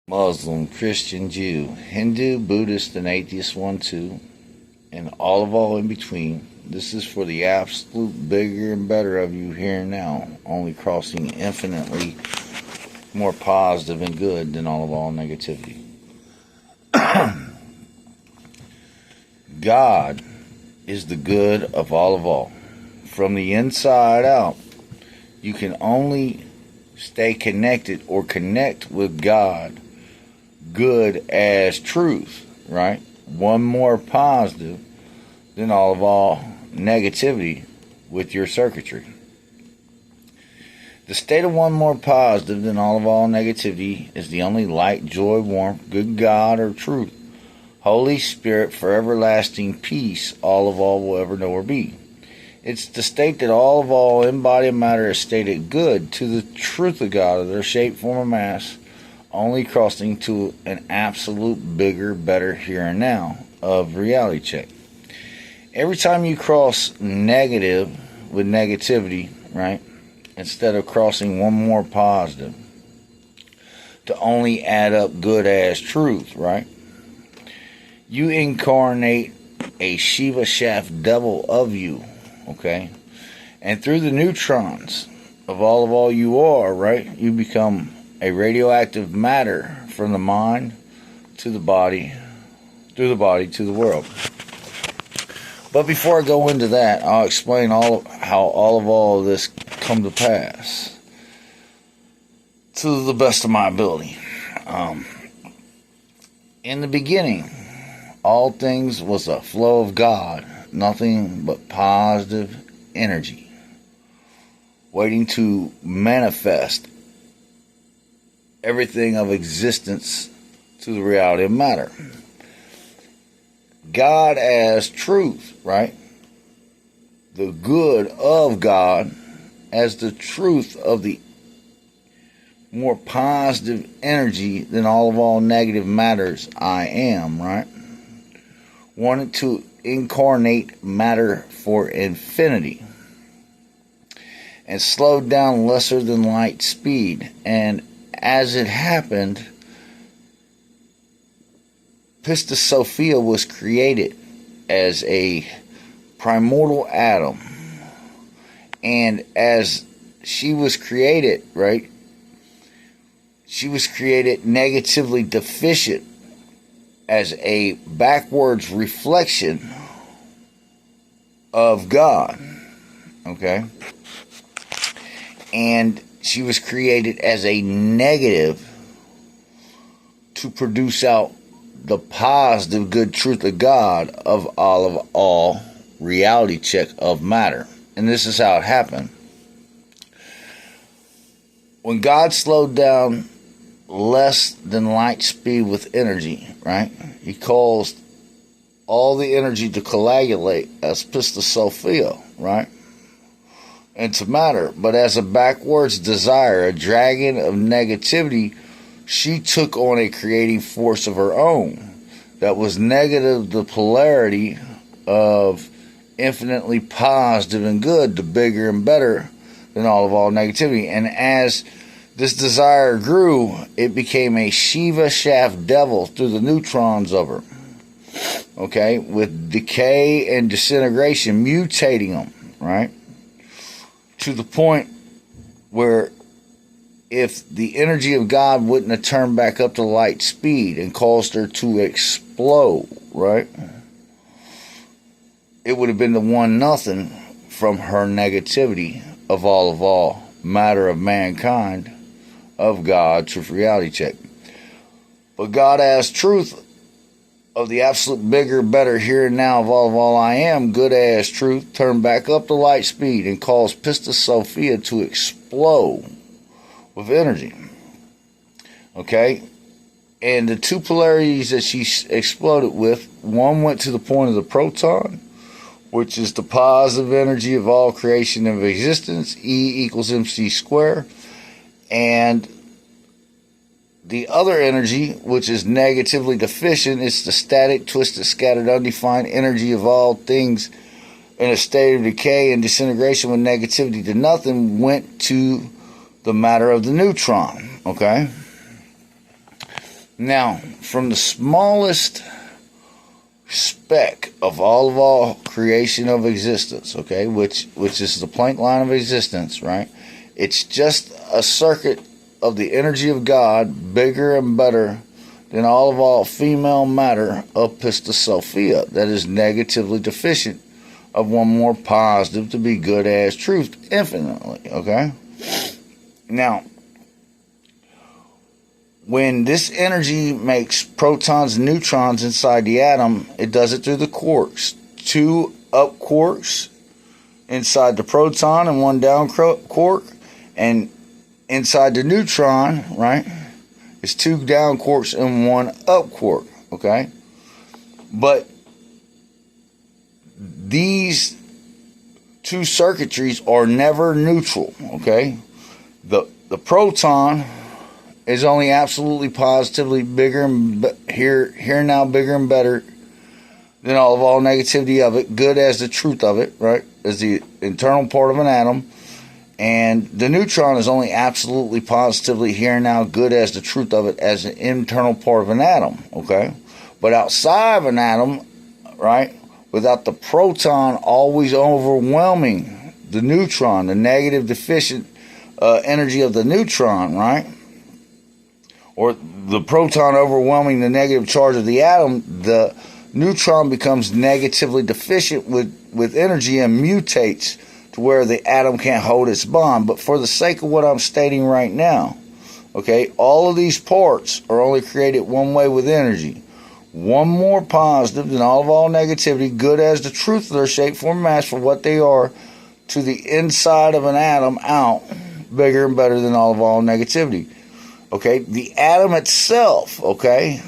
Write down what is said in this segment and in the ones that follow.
Muslim, Christian, Jew, Hindu, Buddhist, and atheist one too, and all in between. This is for the absolute bigger and better of you here and now, only crossing infinitely more positive and good than all negativity. God is the good of all. From the inside out, you can only stay connected or connect with God, good as truth, right? One more positive than all negativity with your circuitry. The state of one more positive than all negativity is the only light, joy, warmth, good God or truth, Holy Spirit for everlasting peace, all will ever know or be. It's the state that all embodied matter is stated good to the truth of God of their shape, form, or mass, only crossing to an absolute bigger, better here and now of reality check. Every time you cross negative with negativity, right, instead of crossing one more positive to only add up good as truth, right, you incarnate a Shiva shaft devil of you, okay? And through the neutrons of all you are, right, you become a radioactive matter from the mind to the body, through the body to the world. But before I go into that, I'll explain how all of this come to pass to the best of my ability. In the beginning, all things was a flow of God, nothing but positive energy, waiting to manifest everything of existence to the reality of matter. God as truth, right? The good of God as the truth of the more positive energy than all negative matters I am, right? Wanted to incarnate matter for infinity and slowed down lesser than light speed. And as it happened, Pistis Sophia was created as a primordial atom. And as she was created, right, she was created negatively deficient as a backwards reflection of God, okay? And she was created as a negative to produce out the positive good truth of God of all reality check of matter. And this is how it happened. When God slowed down less than light speed with energy, right? He caused all the energy to coagulate as Pistis Sophia, right? Into matter. But as a backwards desire, a dragon of negativity, she took on a creating force of her own that was negative the polarity of infinitely positive and good, the bigger and better than all negativity. And as this desire grew, it became a Shiva shaft devil through the neutrons of her. Okay? With decay and disintegration, mutating them, right? To the point where if the energy of God wouldn't have turned back up to light speed and caused her to explode, right? It would have been the 1-0 from her negativity of all matter of mankind, of God, truth reality check. But God as truth of the absolute bigger, better here and now of all I am, good as truth, turned back up to light speed and caused Pistis Sophia to explode with energy. Okay? And the two polarities that she exploded with, one went to the point of the proton, which is the positive energy of all creation of existence, E equals mc squared, and the other energy, which is negatively deficient, is the static, twisted, scattered, undefined energy of all things in a state of decay and disintegration with negativity to nothing, went to the matter of the neutron, okay? Now, from the smallest speck of all creation of existence, okay, which is the Planck line of existence, right? It's just a circuit of the energy of God, bigger and better than all female matter of Pista Sophia, that is negatively deficient of one more positive to be good as truth infinitely, okay? Now, when this energy makes protons and neutrons inside the atom, it does it through the quarks. 2 up quarks inside the proton and 1 down quark, and inside the neutron, right, it's 2 down quarks and 1 up quark, okay? But these 2 circuitries are never neutral, okay? The proton is only absolutely positively bigger and here now bigger and better than all negativity of it, good as the truth of it, right, as the internal part of an atom. And the neutron is only absolutely positively here now good as the truth of it as an internal part of an atom, okay? But outside of an atom, right, without the proton always overwhelming the neutron, the negative deficient energy of the neutron, right, or the proton overwhelming the negative charge of the atom, the neutron becomes negatively deficient with energy and mutates to where the atom can't hold its bond. But for the sake of what I'm stating right now, okay, all of these parts are only created one way with energy. One more positive than all negativity, good as the truth of their shape, form, mass for what they are, to the inside of an atom out, bigger and better than all negativity. Okay, the atom itself, okay,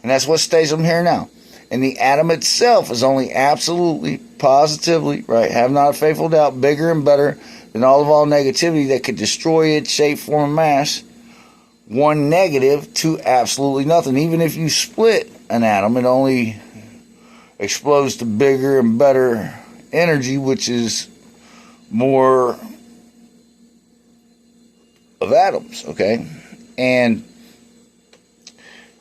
and that's what stays them here now. And the atom itself is only absolutely, positively, right, have not a faithful doubt, bigger and better than all negativity that could destroy its shape, form, and mass. 1 negative to absolutely nothing. Even if you split an atom, it only explodes to bigger and better energy, which is more of atoms, okay? And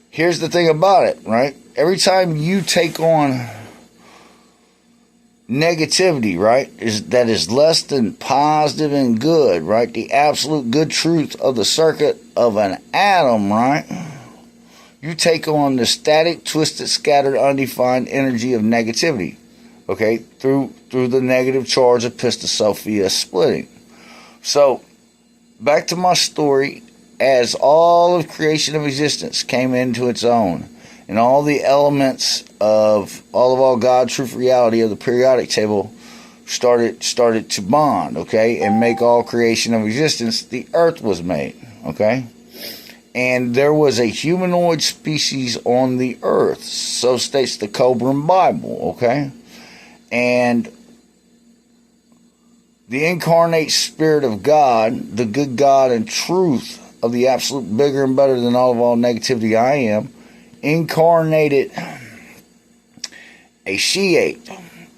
here's the thing about it, right? Every time you take on negativity, right, that is less than positive and good, right, the absolute good truth of the circuit of an atom, right, you take on the static, twisted, scattered, undefined energy of negativity, okay, through the negative charge of Pista Sophia splitting. So, back to my story. As all of creation of existence came into its own, and all the elements of all God, truth, reality of the periodic table started to bond, okay, and make all creation of existence, the earth was made, okay? And there was a humanoid species on the earth, so states the Cobran Bible, okay? And the incarnate spirit of God, the good God and truth of the absolute bigger and better than all negativity I am, incarnated a she-ape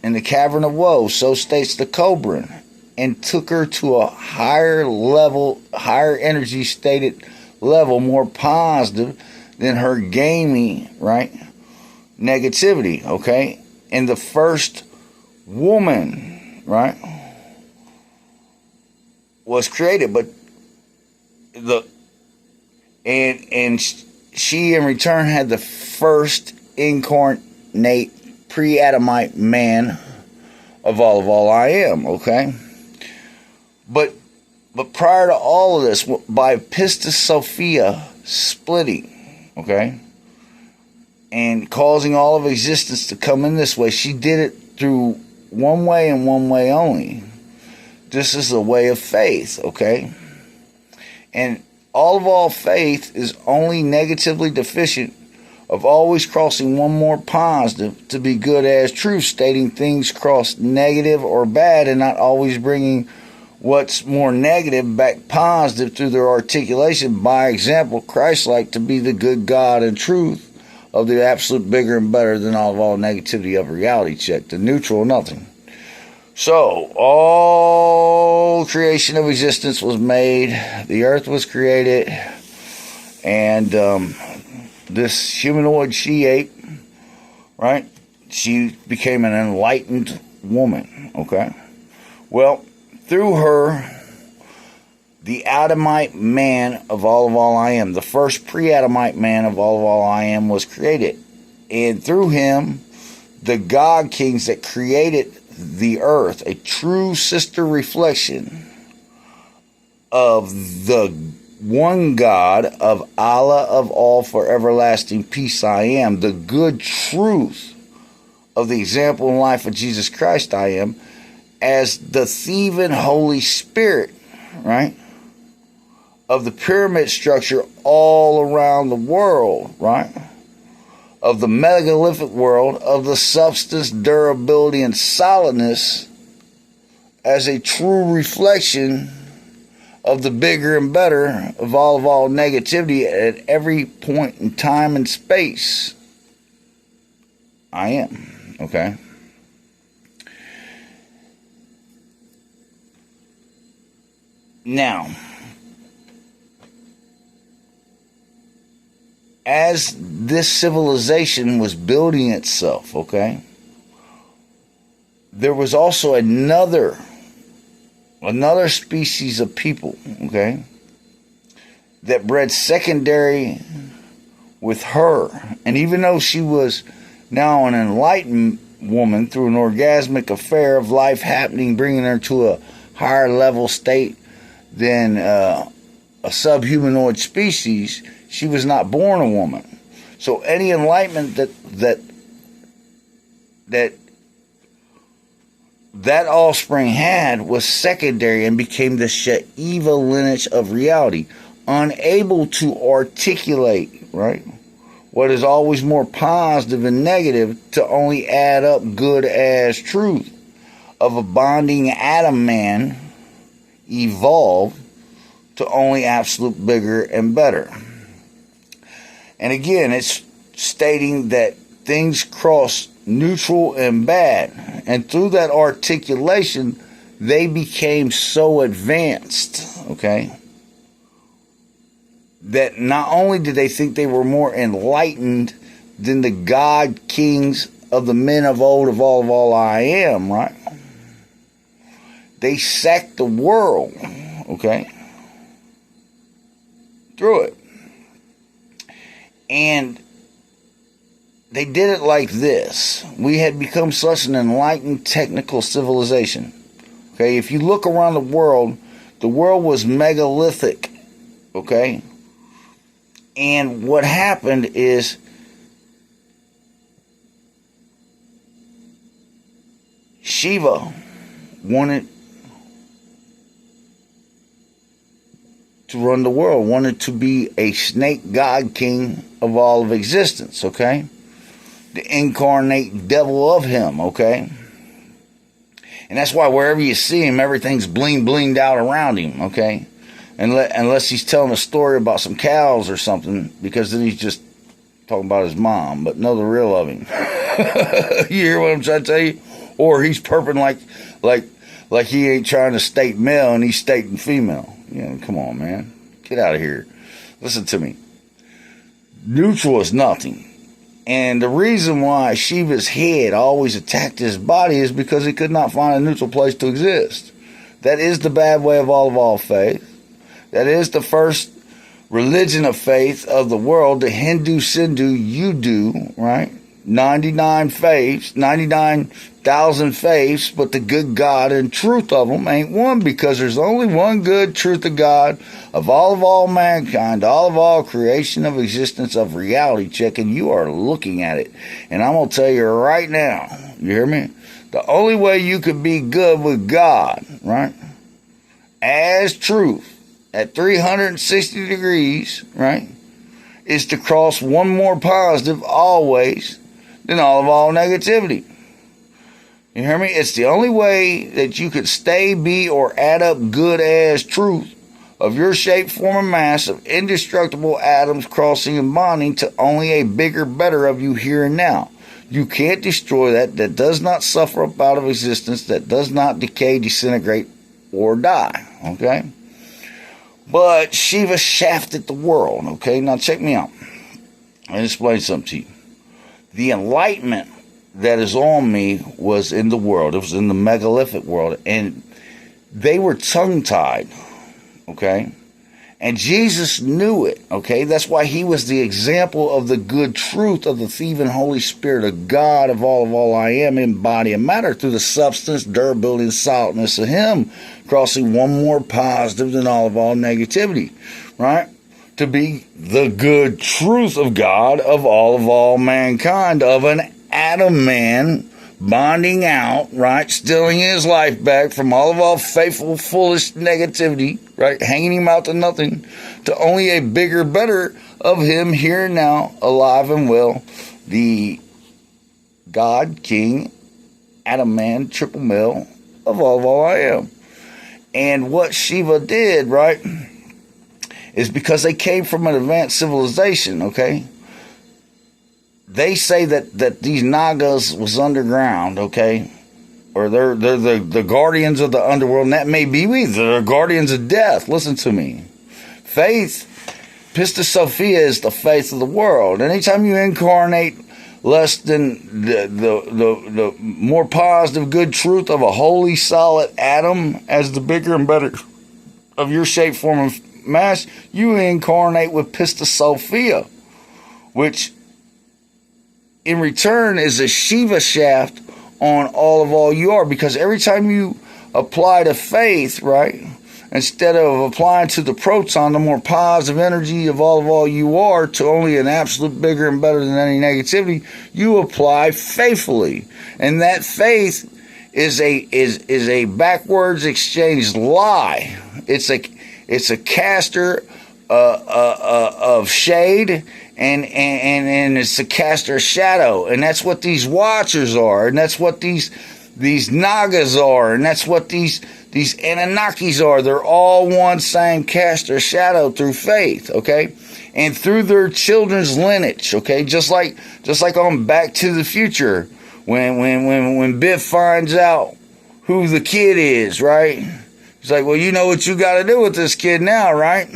in the cavern of woe, so states the Cobran, and took her to a higher level, higher energy stated level, more positive than her gamey, right, negativity, okay? And the first woman, right, was created, but she in return had the first incarnate pre-Adamite man of all I am, okay? But prior to all of this, by Pista Sophia splitting, okay, and causing all of existence to come in this way, she did it through one way and one way only. This is the way of faith, okay? And all faith is only negatively deficient of always crossing one more positive to be good as truth, stating things cross negative or bad and not always bringing what's more negative back positive through their articulation, by example, Christ-like, to be the good God and truth of the absolute bigger and better than all negativity of reality check, the neutral nothing. So, all creation of existence was made, the earth was created, and this humanoid she-ape, right? She became an enlightened woman, okay? Well, through her, the Adamite man of all I am, the first pre-Adamite man of all I am was created. And through him, the God kings that created the earth, a true sister reflection of the one God of Allah of all for everlasting peace I am, the good truth of the example and life of Jesus Christ I am, as the thieving Holy Spirit, right, of the pyramid structure all around the world, right, of the megalithic world, of the substance, durability, and solidness as a true reflection of the bigger and better of all negativity at every point in time and space. I am, okay? Now, as this civilization was building itself, okay, there was also another species of people, okay, that bred secondary with her. And even though she was now an enlightened woman through an orgasmic affair of life happening, bringing her to a higher level state than a subhumanoid species, she was not born a woman. So any enlightenment that offspring had was secondary and became the Shiva lineage of reality, unable to articulate, right, what is always more positive and negative to only add up good as truth of a bonding Adam man evolved to only absolute bigger and better. And again, it's stating that things cross neutral and bad. And through that articulation, they became so advanced, okay, that not only did they think they were more enlightened than the God kings of the men of old of all I am, right? They sacked the world, okay, through it. And they did it like this. We had become such an enlightened technical civilization. Okay, if you look around the world was megalithic. Okay? And what happened is Shiva wanted to run the world, wanted to be a snake god king of all of existence, okay? The incarnate devil of him, okay? And that's why wherever you see him, everything's blinged out around him, okay? Unless he's telling a story about some cows or something, because then he's just talking about his mom, but know the real of him. You hear what I'm trying to tell you? Or he's perping like he ain't trying to state male and he's stating female. You know, come on, man. Get out of here. Listen to me. Neutral is nothing. And the reason why Shiva's head always attacked his body is because he could not find a neutral place to exist. That is the bad way of all faith. That is the first religion of faith of the world, the Hindu Sindhu Udu, right? 99 faiths, 99,000 faiths, but the good God and truth of them ain't one, because there's only one good truth of God of all mankind, all creation of existence of reality check, and you are looking at it. And I'm going to tell you right now, you hear me? The only way you could be good with God, right, as truth at 360 degrees, right, is to cross one more positive always than all negativity. You hear me? It's the only way that you could stay, be, or add up good as truth of your shape, form, and mass of indestructible atoms crossing and bonding to only a bigger, better of you here and now. You can't destroy that. That does not suffer up out of existence. That does not decay, disintegrate, or die. Okay? But Shiva shafted the world. Okay? Now check me out. Let me explain something to you. The enlightenment that is on me was in the world. It was in the megalithic world. And they were tongue-tied, okay? And Jesus knew it, okay? That's why he was the example of the good truth of the thieving Holy Spirit of God of all I am in body and matter through the substance, durability, and solidness of him, crossing one more positive than all negativity, right? To be the good truth of God of all mankind, of an Adam man bonding out, right, stealing his life back from all faithful, foolish negativity, right, hanging him out to nothing, to only a bigger, better of him here and now, alive and well, the God, King, Adam man, triple male of all I am. And what Shiva did, right, is because they came from an advanced civilization, okay? They say that these Nagas was underground, okay? Or they're the guardians of the underworld, and that may be we. They're guardians of death. Listen to me. Faith, Pistis Sophia, is the faith of the world. Anytime you incarnate less than the more positive, good truth of a holy, solid atom as the bigger and better of your shape, form, and mass, you incarnate with Pistis Sophia, which in return is a Shiva shaft on all you are, because every time you apply to faith, right, instead of applying to the proton, the more positive energy of all you are, to only an absolute bigger and better than any negativity, you apply faithfully. And that faith is a backwards exchange lie. It's a caster of shade, and it's a caster shadow, and that's what these watchers are, and that's what these Nagas are, and that's what these Anunnakis are. They're all one same caster shadow through faith, okay, and through their children's lineage, okay, just like on Back to the Future, when Biff finds out who the kid is, right? He's like, well, you know what you got to do with this kid now, right?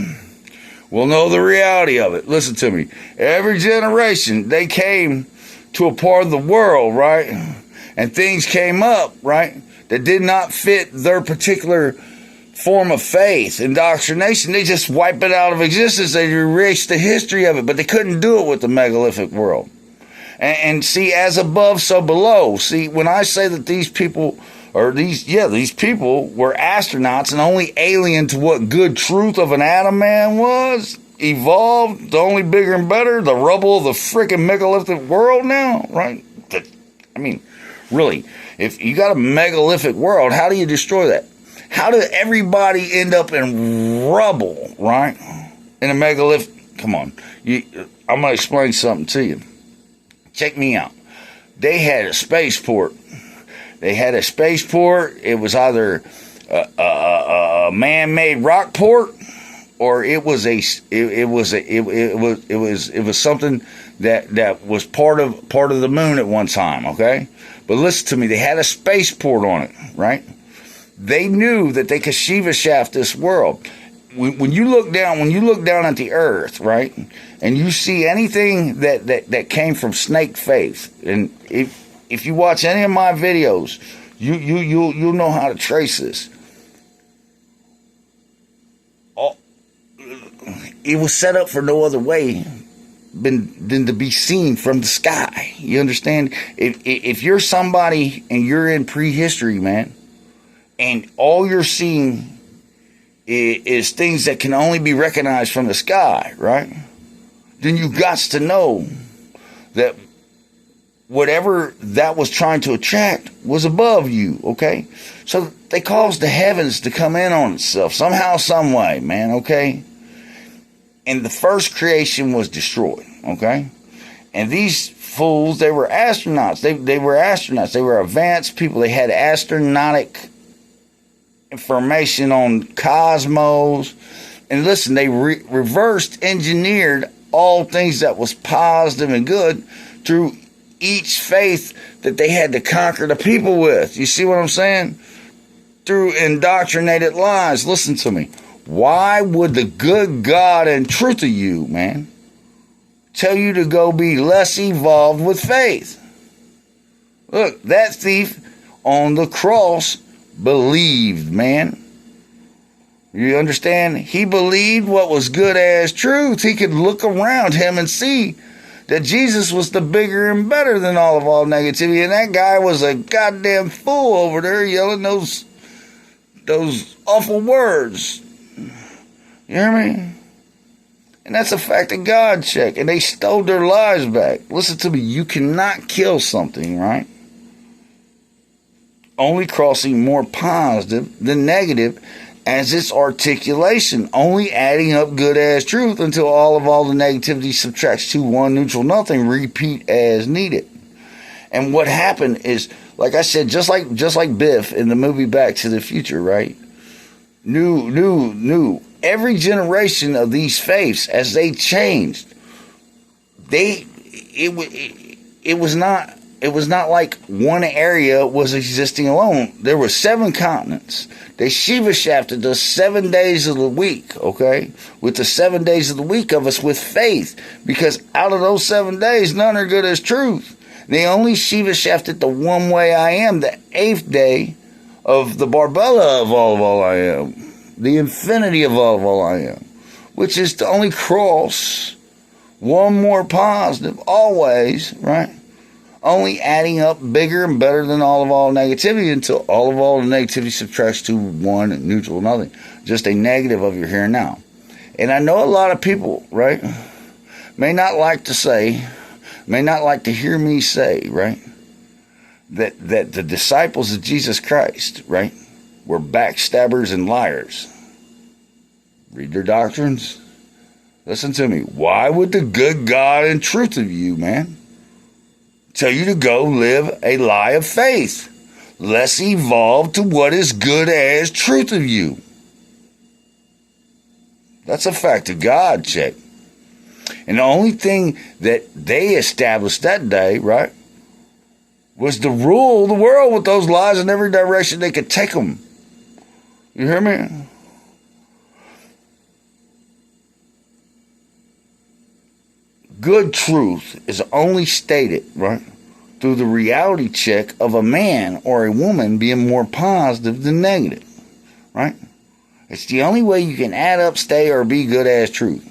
We'll know the reality of it. Listen to me. Every generation, they came to a part of the world, right? And things came up, right, that did not fit their particular form of faith, indoctrination. They just wipe it out of existence. They erase the history of it, but they couldn't do it with the megalithic world. And see, as above, so below. See, when I say that these people were astronauts and only alien to what good truth of an Adam man was, evolved, the only bigger and better, the rubble of the freaking megalithic world now, right? I mean, really, if you got a megalithic world, how do you destroy that? How did everybody end up in rubble, right? In a megalithic, come on. I'm going to explain something to you. Check me out. They had a spaceport. It was either a man-made rock port, or it was something that was part of the moon at one time. Okay, but listen to me. They had a spaceport on it, right? They knew that they could Shiva shaft this world. When you look down at the earth, right, and you see anything that came from snake faith, and if you watch any of my videos, you'll know how to trace this. It was set up for no other way than to be seen from the sky. You understand? If you're somebody and you're in prehistory, man, and all you're seeing is things that can only be recognized from the sky, right? Then you got to know that whatever that was trying to attract was above you, okay? So they caused the heavens to come in on itself somehow, some way, man, okay? And the first creation was destroyed, okay? And these fools, they were astronauts. They were astronauts. They were advanced people. They had astronautic information on cosmos. And listen, they reversed engineered all things that was positive and good through each faith that they had to conquer the people with. You see what I'm saying? Through indoctrinated lies. Listen to me. Why would the good God and truth of you, man, tell you to go be less evolved with faith. Look, that thief on the cross believed, man. You understand? He believed what was good as truth. He could look around him and see that Jesus was the bigger and better than all negativity. And that guy was a goddamn fool over there yelling those awful words. You hear me? And that's a fact of God check. And they stole their lives back. Listen to me. You cannot kill something, right? Only crossing more positive than negative as its articulation, only adding up good as truth until all the negativity subtracts to one neutral nothing, repeat as needed. And what happened is, like I said, just like Biff in the movie Back to the Future, right? New. Every generation of these faiths, as they changed, it was not like one area was existing alone. There were 7 continents. They Shiva shafted us 7 days of the week, okay? With the 7 days of the week of us with faith. Because out of those 7 days, none are good as truth. They only Shiva shafted the one way I am, the 8th day of the Barbella of all I am. The infinity of all I am. Which is to only cross one more positive, always, right? Only adding up bigger and better than all negativity until all the negativity subtracts to one neutral nothing. Just a negative of your here and now. And I know a lot of people, right, may not like to hear me say, right, that the disciples of Jesus Christ, right, were backstabbers and liars. Read their doctrines. Listen to me. Why would the good God and truth of you, man, tell you to go live a lie of faith, less evolved to what is good as truth of you? That's a fact of God check. And the only thing that they established that day, right, was to rule the world with those lies in every direction they could take them. You hear me? Good truth is only stated, right, through the reality check of a man or a woman being more positive than negative, right? It's the only way you can add up, stay, or be good as truth,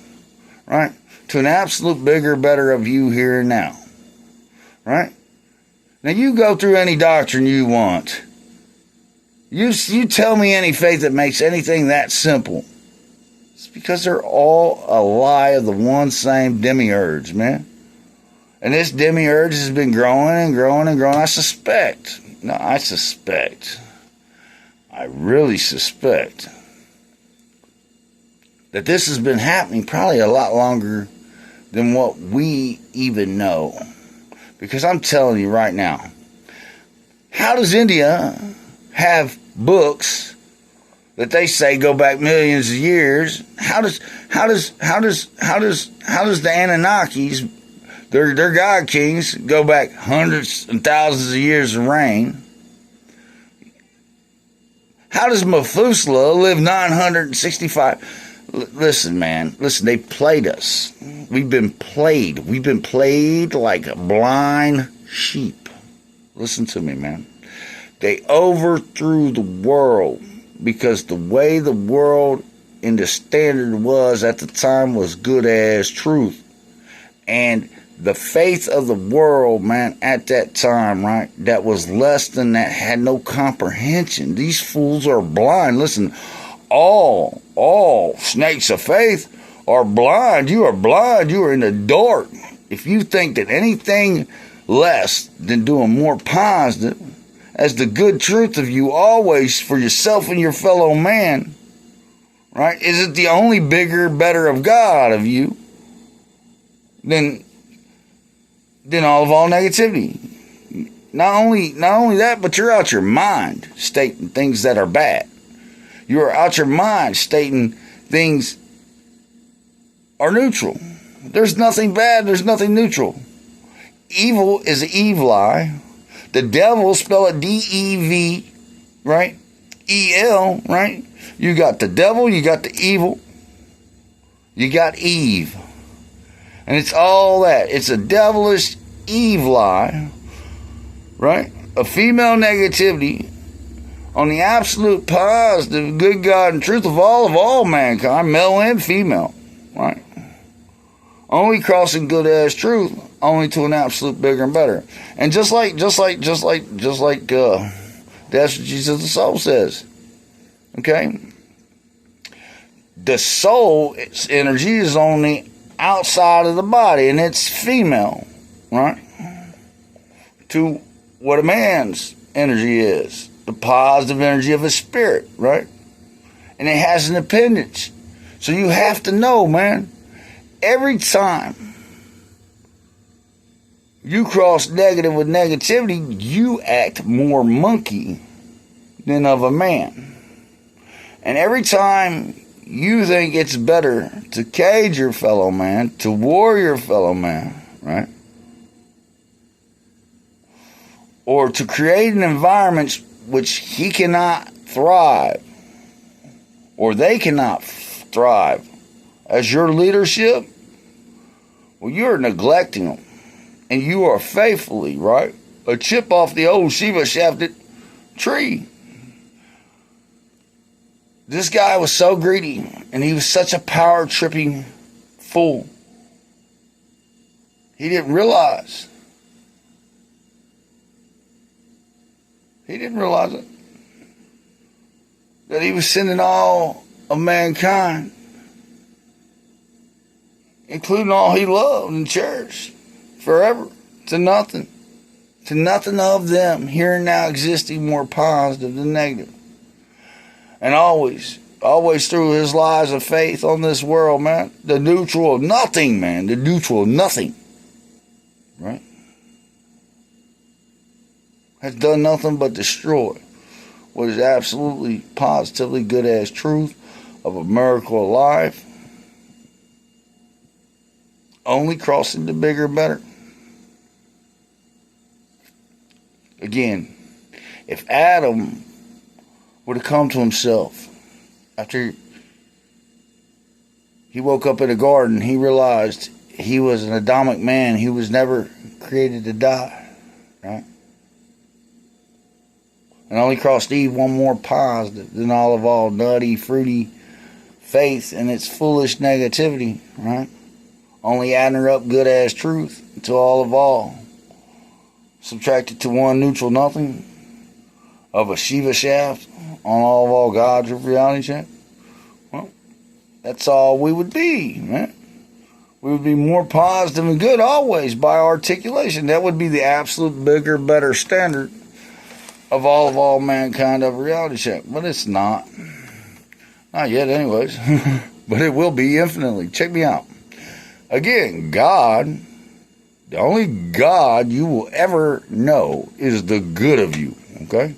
right? To an absolute bigger, better of you here and now, right? Now you go through any doctrine you want. You tell me any faith that makes anything that simple. It's because they're all a lie of the one same demiurge, man. And this demiurge has been growing and growing and growing. I really suspect that this has been happening probably a lot longer than what we even know. Because I'm telling you right now, how does India have books that they say go back millions of years? How does the Anunnakis, their god kings, go back hundreds and thousands of years of reign? How does Methuselah live 965? Listen, man. Listen, they played us. We've been played. We've been played like blind sheep. Listen to me, man. They overthrew the world because the way the world and the standard was at the time was good as truth. And the faith of the world, man, at that time, right, that was less than that, had no comprehension. These fools are blind. Listen, all snakes of faith are blind. You are blind. You are in the dark. If you think that anything less than doing more positive as the good truth of you always for yourself and your fellow man, right, is it the only bigger, better of God of you than all negativity? Not only that, but you're out your mind stating things that are bad. You're out your mind stating things are neutral. There's nothing bad, there's nothing neutral. Evil is an Evil. The devil, spell it D-E-V, right? E-L, right? You got the devil, you got the evil, you got Eve. And it's all that. It's a devilish Eve lie, right? A female negativity on the absolute positive good God and truth of all mankind, male and female, right? Only crossing good as truth, only to an absolute bigger and better. And just like that's what Jesus the Soul says. Okay? The soul's energy is on the outside of the body, and it's female, right? To what a man's energy is. The positive energy of a spirit, right? And it has an appendage. So you have to know, man, every time you cross negative with negativity, you act more monkey than of a man. And every time you think it's better to cage your fellow man, to war your fellow man, right? Or to create an environment which he cannot thrive, or they cannot thrive as your leadership, well, you're neglecting them. And you are faithfully, right, a chip off the old Shiva shafted tree. This guy was so greedy, and he was such a power-tripping fool. He didn't realize. He didn't realize it. That he was sending all of mankind, including all he loved and cherished, forever, to nothing. To nothing of them, here and now existing more positive than negative. And always through his lies of faith on this world, man, the neutral of nothing, man, the neutral of nothing, right, has done nothing but destroy what is absolutely, positively good as truth of a miracle of life, only crossing the bigger and better. Again, if Adam would have come to himself after he woke up in the garden, he realized he was an Adamic man. He was never created to die, right? And only crossed Eve one more positive than all nutty, fruity faith and its foolish negativity, right? Only adding her up good as truth to all. Subtracted to one neutral nothing of a Shiva shaft on all God's reality check. Well, that's all we would be, man. We would be more positive and good always by articulation. That would be the absolute bigger, better standard of all mankind of reality check. But it's not. Not yet anyways. But it will be infinitely. Check me out. Again, God, the only God you will ever know is the good of you, okay?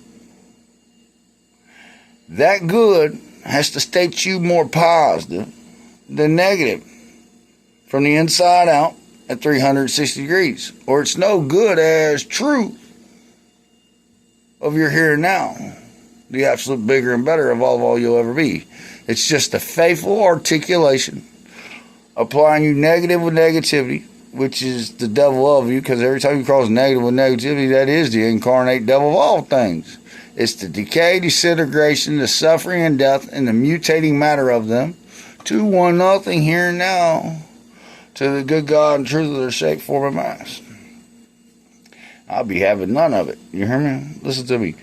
That good has to state you more positive than negative from the inside out at 360 degrees, or it's no good as truth of your here and now, the absolute bigger and better of all you'll ever be. It's just a faithful articulation, applying you negative with negativity, which is the devil of you, because every time you cross negative with negativity, that is the incarnate devil of all things. It's the decay, disintegration, the suffering and death, and the mutating matter of them to one nothing here and now, to the good God and truth of their shape, form, and mass. I'll be having none of it. You hear me? Listen to me.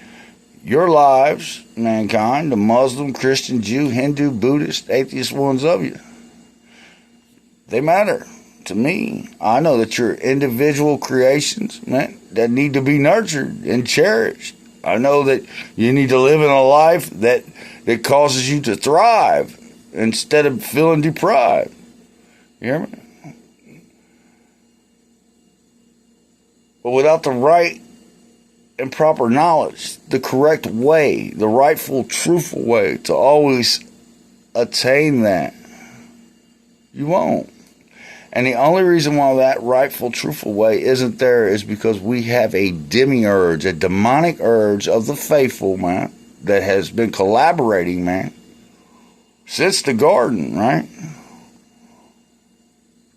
Your lives, mankind, the Muslim, Christian, Jew, Hindu, Buddhist, atheist ones of you, they matter to me. I know that you're individual creations, man, that need to be nurtured and cherished. I know that you need to live in a life that causes you to thrive instead of feeling deprived. You hear me? But without the right and proper knowledge, the correct way, the rightful, truthful way to always attain that, you won't. And the only reason why that rightful, truthful way isn't there is because we have a demiurge, a demonic urge of the faithful, man, that has been collaborating, man, since the garden, right?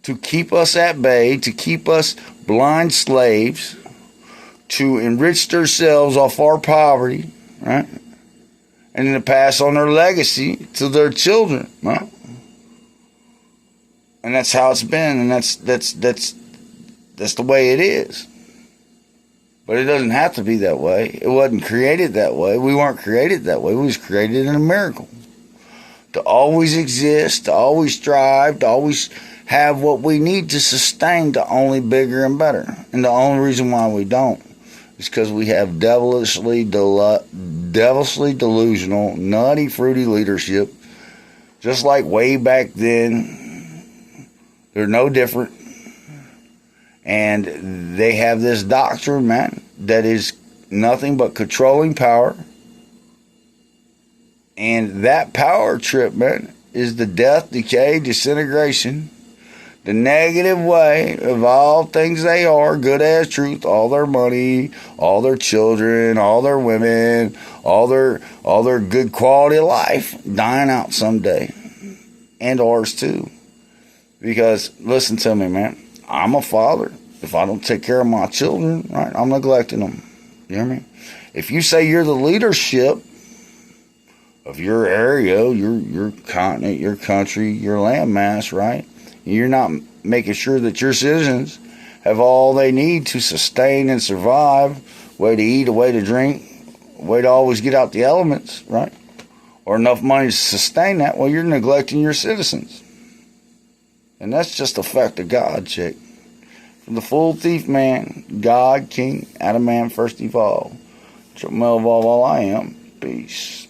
to keep us at bay, to keep us blind slaves, to enrich themselves off our poverty, right? And then to pass on their legacy to their children, right? And that's how it's been, and that's the way it is. But it doesn't have to be that way. It wasn't created that way. We weren't created that way. We was created in a miracle. To always exist, to always strive, to always have what we need to sustain to only bigger and better. And the only reason why we don't is because we have devilishly delusional, nutty, fruity leadership. Just like way back then, they're no different. And they have this doctrine, man, that is nothing but controlling power. And that power trip, man, is the death, decay, disintegration, the negative way of all things they are, good as truth, all their money, all their children, all their women, all their good quality of life dying out someday. And ours too. Because, listen to me, man, I'm a father. If I don't take care of my children, right, I'm neglecting them. You hear me? If you say you're the leadership of your area, your continent, your country, your landmass, right? You're not making sure that your citizens have all they need to sustain and survive, way to eat, a way to drink, a way to always get out the elements, right? Or enough money to sustain that, well, you're neglecting your citizens. And that's just a fact of God, chick. From the full thief man, God, King, Adam man first evolved. Evolve all I am. Peace.